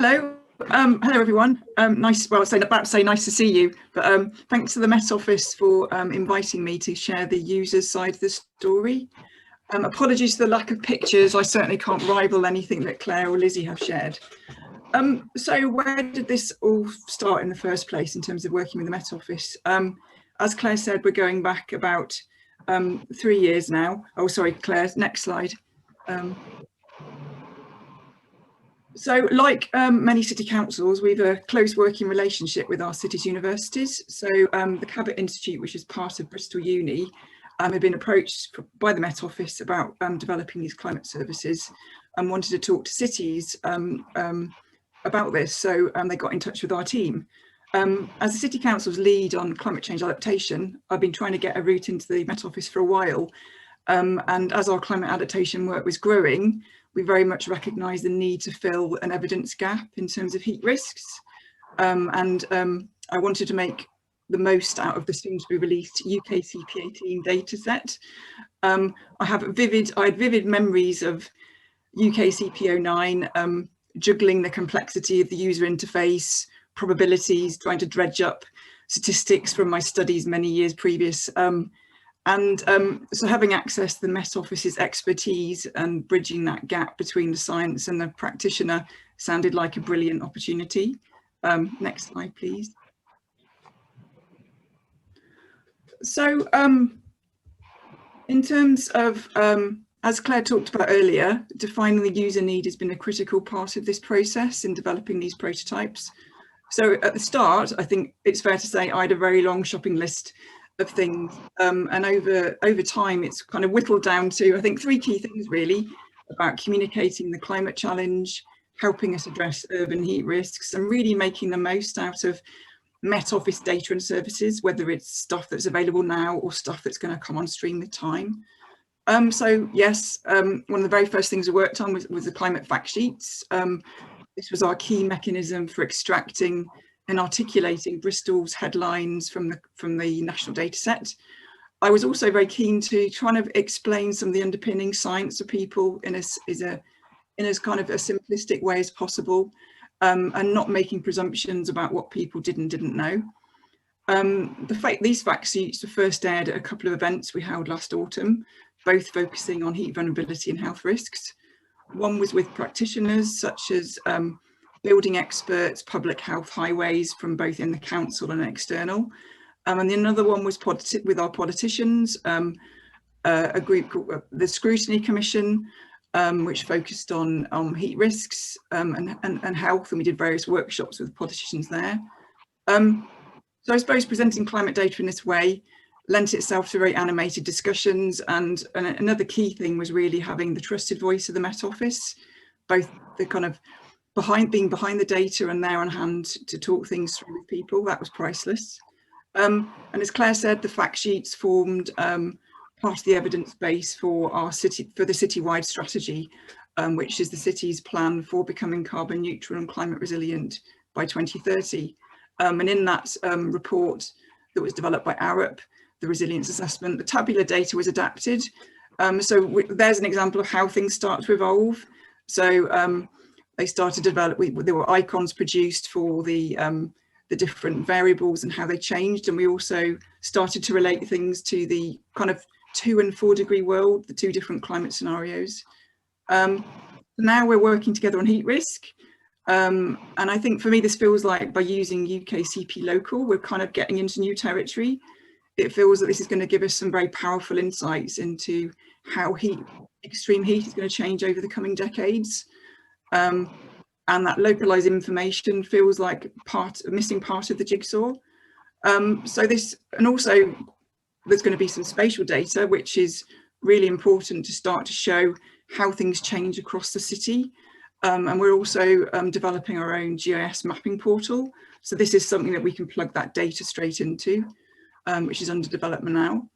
Hello, hello everyone. Nice. Well, about to say nice to see you, but thanks to the Met Office for inviting me to share the users' side of the story. Apologies for the lack of pictures. I certainly can't rival anything that Claire or Lizzie have shared. So where did this all start in the first place in terms of working with the Met Office? As Claire said, we're going back about 3 years now. Oh, sorry, Claire, next slide. So like many city councils, we have a close working relationship with our city's universities. So the Cabot Institute, which is part of Bristol Uni, had been approached by the Met Office about developing these climate services and wanted to talk to cities about this. So they got in touch with our team. As the City Council's lead on climate change adaptation, I've been trying to get a route into the Met Office for a while. And as our climate adaptation work was growing, we very much recognised the need to fill an evidence gap in terms of heat risks. I wanted to make the most out of the soon to be released UK CP18 data set. I had vivid memories of UK CP09, juggling the complexity of the user interface, probabilities, trying to dredge up statistics from my studies many years previous. So having access to the Met Office's expertise and bridging that gap between the science and the practitioner sounded like a brilliant opportunity. Next slide, please. So in terms of, as Claire talked about earlier, defining the user need has been a critical part of this process in developing these prototypes. So at the start, I think it's fair to say I had a very long shopping list of things, and over time it's kind of whittled down to, I think, 3 key things really: about communicating the climate challenge, helping us address urban heat risks, and really making the most out of Met Office data and services, whether it's stuff that's available now or stuff that's going to come on stream with time. So yes, one of the very first things we worked on was the climate fact sheets. This was our key mechanism for extracting and articulating Bristol's headlines from the national data set. I was also very keen to try and explain some of the underpinning science to people in as kind of a simplistic way as possible, and not making presumptions about what people did and didn't know. These fact sheets were first aired at a couple of events we held last autumn, both focusing on heat vulnerability and health risks. One was with practitioners such as building experts, public health, highways, from both in the council and external. And another one was with our politicians, a group called the Scrutiny Commission, which focused on heat risks and health, and we did various workshops with politicians there. So I suppose presenting climate data in this way lent itself to very animated discussions, and another key thing was really having the trusted voice of the Met Office, both the kind of being behind the data and there on hand to talk things through with people. That was priceless. And as Claire said, the fact sheets formed part of the evidence base for the citywide strategy, which is the city's plan for becoming carbon neutral and climate resilient by 2030. And in that report that was developed by Arup, the resilience assessment, the tabular data was adapted. So there's an example of how things start to evolve. So they started to develop, there were icons produced for the different variables and how they changed. And we also started to relate things to the kind of 2 and 4 degree world, the 2 different climate scenarios. Now we're working together on heat risk. And I think for me, this feels like by using UK CP local, we're kind of getting into new territory. It feels that this is going to give us some very powerful insights into how extreme heat is going to change over the coming decades. And that localized information feels like a missing part of the jigsaw. So this, and also there's going to be some spatial data, which is really important to start to show how things change across the city. And we're also developing our own GIS mapping portal. So this is something that we can plug that data straight into, which is under development now.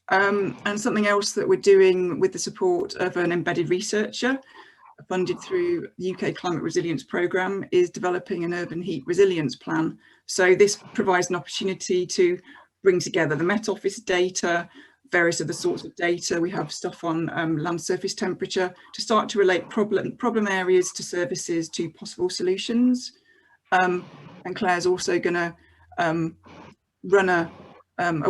And something else that we're doing with the support of an embedded researcher funded through the UK Climate Resilience Programme is developing an urban heat resilience plan. So this provides an opportunity to bring together the Met Office data, various other sorts of data. We have stuff on land surface temperature to start to relate problem areas to services to possible solutions. And Claire's also going to run a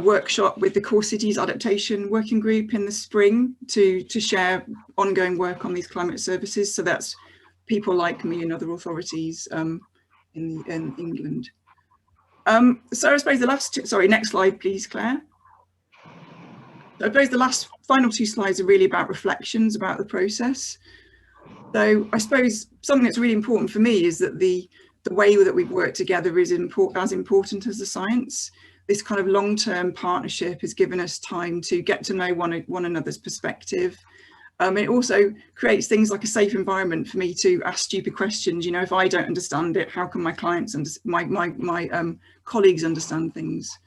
workshop with the Core Cities Adaptation Working Group in the spring to share ongoing work on these climate services. So that's people like me and other authorities in England. So I suppose the last, sorry, next slide, please, Claire. So I suppose the final two slides are really about reflections about the process. So I suppose something that's really important for me is that the way that we've worked together is as important as the science. This kind of long-term partnership has given us time to get to know one another's perspective. It also creates things like a safe environment for me to ask stupid questions. You know, if I don't understand it, how can my clients and my colleagues understand things?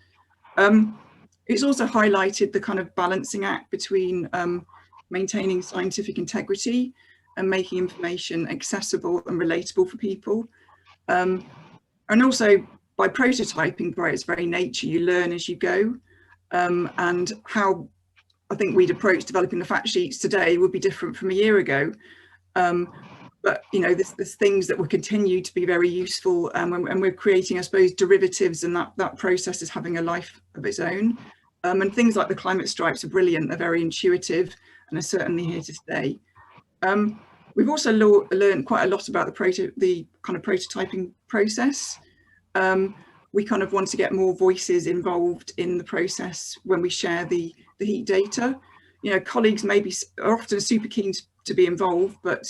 It's also highlighted the kind of balancing act between maintaining scientific integrity and making information accessible and relatable for people. And also by prototyping by its very nature, you learn as you go, and how I think we'd approach developing the fact sheets today would be different from a year ago. But you know, there's things that will continue to be very useful, and we're creating, I suppose, derivatives, and that process is having a life of its own. And things like the climate stripes are brilliant, they're very intuitive, and are certainly here to stay. We've also learned quite a lot about the kind of prototyping process. We kind of want to get more voices involved in the process when we share the heat data. You know, colleagues are often super keen to be involved, but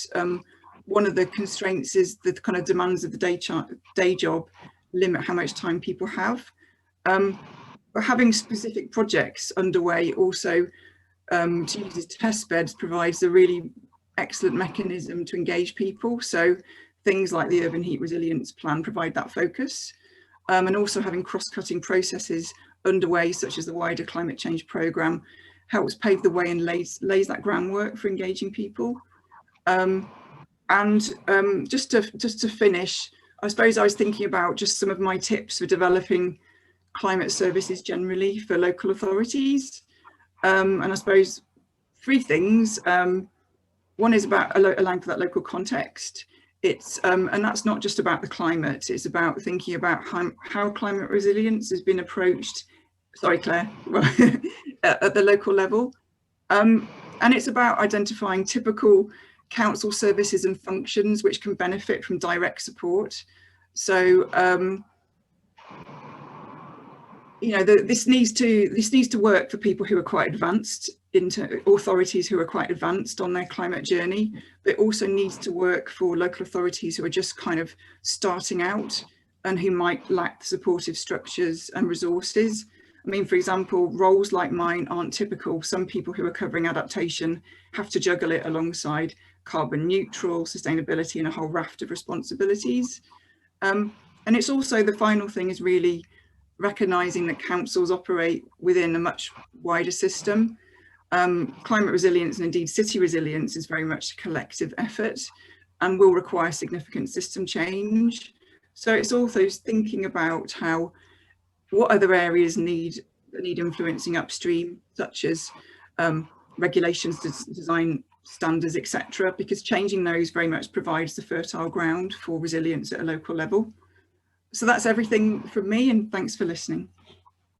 one of the constraints is the kind of demands of the day job limit how much time people have. But having specific projects underway also to use as test beds provides a really excellent mechanism to engage people. So things like the Urban Heat Resilience Plan provide that focus. And also having cross-cutting processes underway, such as the wider climate change programme, helps pave the way and lays that groundwork for engaging people. Just to finish, I suppose I was thinking about just some of my tips for developing climate services generally for local authorities. And I suppose three things. One is about allowing for that local context. It's and that's not just about the climate, it's about thinking about how climate resilience has been approached, sorry Claire, at the local level. And it's about identifying typical council services and functions which can benefit from direct support. So you know, this needs to work for people who are quite advanced, into authorities who are quite advanced on their climate journey, but it also needs to work for local authorities who are just kind of starting out and who might lack the supportive structures and resources. I mean, for example, roles like mine aren't typical. Some people who are covering adaptation have to juggle it alongside carbon neutral, sustainability, and a whole raft of responsibilities. And it's also, the final thing is really recognising that councils operate within a much wider system. Climate resilience and indeed city resilience is very much a collective effort and will require significant system change. So it's also thinking about what other areas need influencing upstream, such as regulations, design standards, etc., because changing those very much provides the fertile ground for resilience at a local level. So that's everything from me, and thanks for listening.